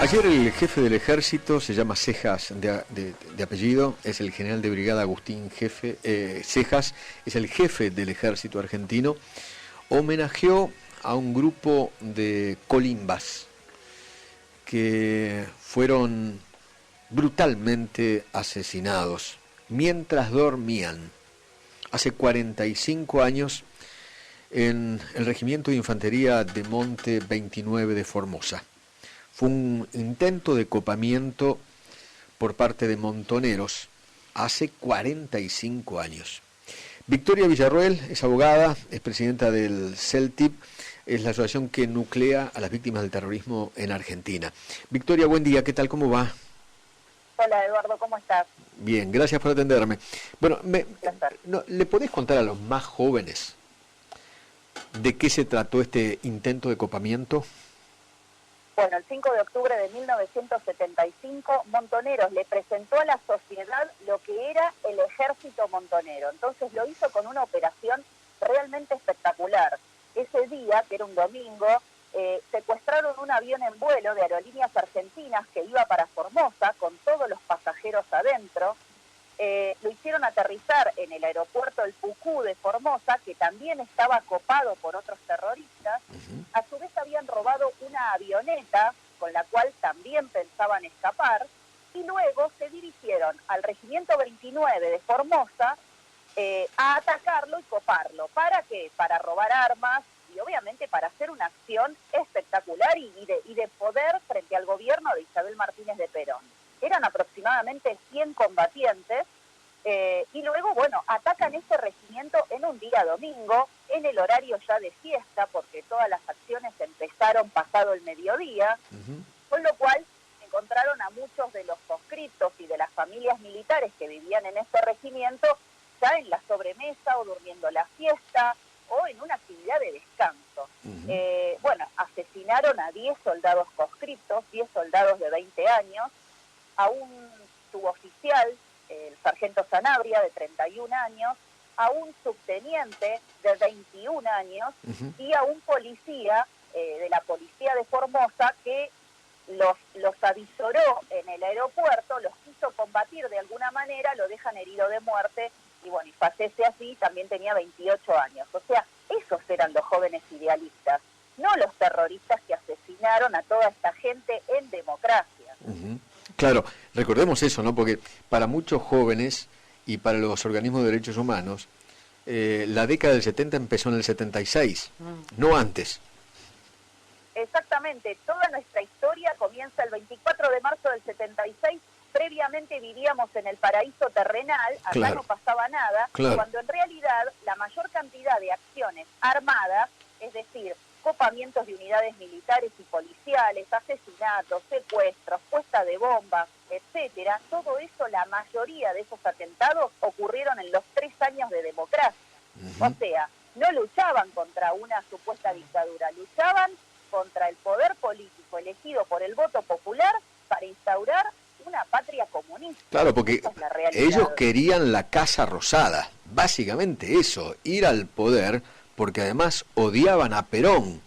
Ayer el jefe del ejército, se llama Cejas de apellido, es el general de brigada Agustín Cejas, es el jefe del ejército argentino, homenajeó a un grupo de colimbas que fueron brutalmente asesinados mientras dormían hace 45 años en el Regimiento de Infantería de Monte 29 de Formosa. Fue un intento de copamiento por parte de montoneros hace 45 años. Victoria Villarroel es abogada, es presidenta del CELTIP, es la asociación que nuclea a las víctimas del terrorismo en Argentina. Victoria, buen día, ¿qué tal? ¿Cómo va? Hola Eduardo, ¿cómo estás? Bien, gracias por atenderme. Bueno, ¿le podés contar a los más jóvenes de qué se trató este intento de copamiento? Bueno, el 5 de octubre de 1975, Montoneros le presentó a la sociedad lo que era el ejército montonero. Entonces lo hizo con una operación realmente espectacular. Ese día, que era un domingo, secuestraron un avión en vuelo de Aerolíneas Argentinas que iba para Formosa con todos los pasajeros adentro. Lo hicieron aterrizar en el aeropuerto El Pucú de Formosa, que también estaba copado por otros terroristas. A su vez habían robado una avioneta con la cual también pensaban escapar, y luego se dirigieron al Regimiento 29 de Formosa a atacarlo y coparlo. ¿Para qué? Para robar armas y obviamente para hacer una acción espectacular y de poder frente al gobierno de Isabel Martínez de Perón. Eran aproximadamente 100 combatientes y luego, bueno, atacan este regimiento en un día domingo, en el horario ya de fiesta, porque todas las acciones empezaron pasado el mediodía, con lo cual encontraron a muchos de los conscriptos y de las familias militares que vivían en este regimiento ya en la sobremesa o durmiendo la siesta o en una actividad de descanso. Bueno, asesinaron a 10 soldados conscriptos, 10 soldados de 20 años, a un suboficial, el sargento Sanabria, de 31 años, a un subteniente de 21 años y a un policía de la policía de Formosa que los avisoró en el aeropuerto, los quiso combatir de alguna manera, lo dejan herido de muerte y bueno, y fallece así, también tenía 28 años. O sea, esos eran los jóvenes idealistas, no los terroristas que asesinaron a toda esta gente en democracia. Claro, recordemos eso, ¿no? Porque para muchos jóvenes y para los organismos de derechos humanos, la década del 70 empezó en el 76, no antes. Exactamente, toda nuestra historia comienza el 24 de marzo del 76, previamente vivíamos en el paraíso terrenal, acá claro, no pasaba nada, claro, cuando en realidad la mayor cantidad de acciones armadas, es decir, copamientos de unidades militares y policiales, asesinatos, secuestros, puesta de bombas, etcétera, todo eso, la mayoría de esos atentados ocurrieron en los 3 años de democracia. O sea, no luchaban contra una supuesta dictadura, luchaban contra el poder político elegido por el voto popular para instaurar una patria comunista. Claro, porque ellos querían la Casa Rosada, básicamente eso, ir al poder, porque además odiaban a Perón.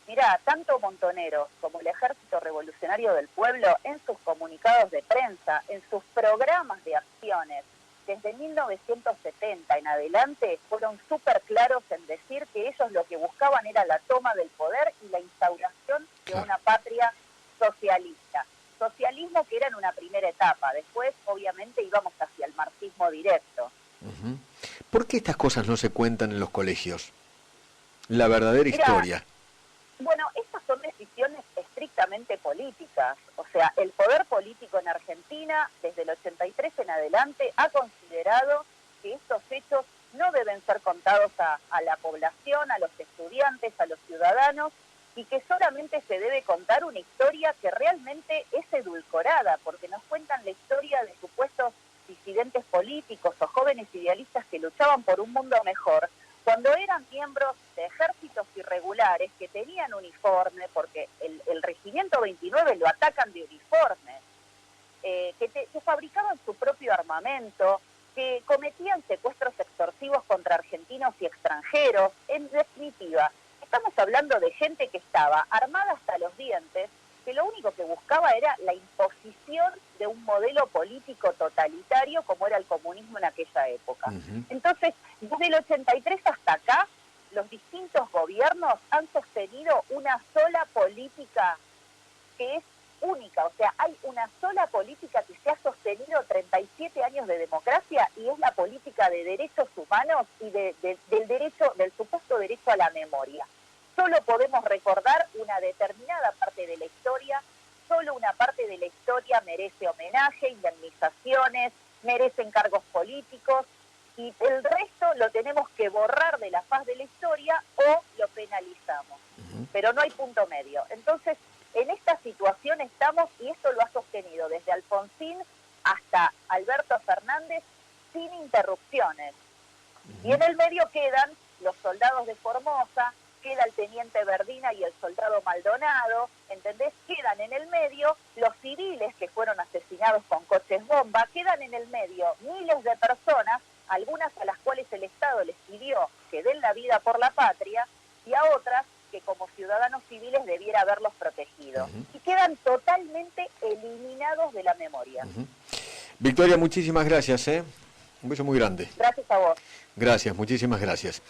Mirá, tanto Montoneros como el Ejército Revolucionario del Pueblo, en sus comunicados de prensa, en sus programas de acciones, desde 1970 en adelante, fueron súper claros en decir que ellos lo que buscaban era la toma del poder y la instauración de una patria socialista. Socialismo que era en una primera etapa, después obviamente íbamos hacia el marxismo directo. ¿Por qué estas cosas no se cuentan en los colegios? La verdadera historia. Bueno, estas son decisiones estrictamente políticas. O sea, el poder político en Argentina, desde el 83 en adelante, ha considerado que estos hechos no deben ser contados a la población, a los estudiantes, a los ciudadanos, y que solamente se debe contar una historia que realmente es edulcorada, porque nos cuentan la historia de supuestos disidentes políticos o jóvenes idealistas que luchaban por un mundo mejor, cuando eran miembros de ejércitos irregulares que tenían uniforme, porque el Regimiento 29 lo atacan de uniforme, que fabricaban su propio armamento, que cometían secuestros extorsivos contra argentinos y extranjeros. En definitiva, estamos hablando de gente que estaba armada hasta los dientes, que lo único que buscaba era la imposición de un modelo político totalitario como era el comunismo en aquella época. Entonces, desde el 83 hasta acá, los distintos gobiernos han sostenido una sola política que es única, o sea, hay una sola política que se ha sostenido 37 años de democracia y es la política de derechos humanos y del supuesto derecho a la memoria. Solo podemos recordar una determinada parte de la historia, solo una parte de la historia merece homenaje, indemnizaciones, merecen cargos políticos, y el resto lo tenemos que borrar de la faz de la historia o lo penalizamos. Pero no hay punto medio. Entonces, en esta situación estamos, y esto lo ha sostenido desde Alfonsín hasta Alberto Fernández, sin interrupciones. Y en el medio quedan los soldados de Formosa, queda el teniente Verdina y el soldado Maldonado, ¿entendés? Quedan en el medio los civiles que fueron asesinados con coches bomba, quedan en el medio miles de personas, algunas a las cuales el Estado les pidió que den la vida por la patria, y a otras que como ciudadanos civiles debiera haberlos protegido. Y quedan totalmente eliminados de la memoria. Victoria, muchísimas gracias, ¿eh? Un beso muy grande. Gracias a vos. Gracias, muchísimas gracias.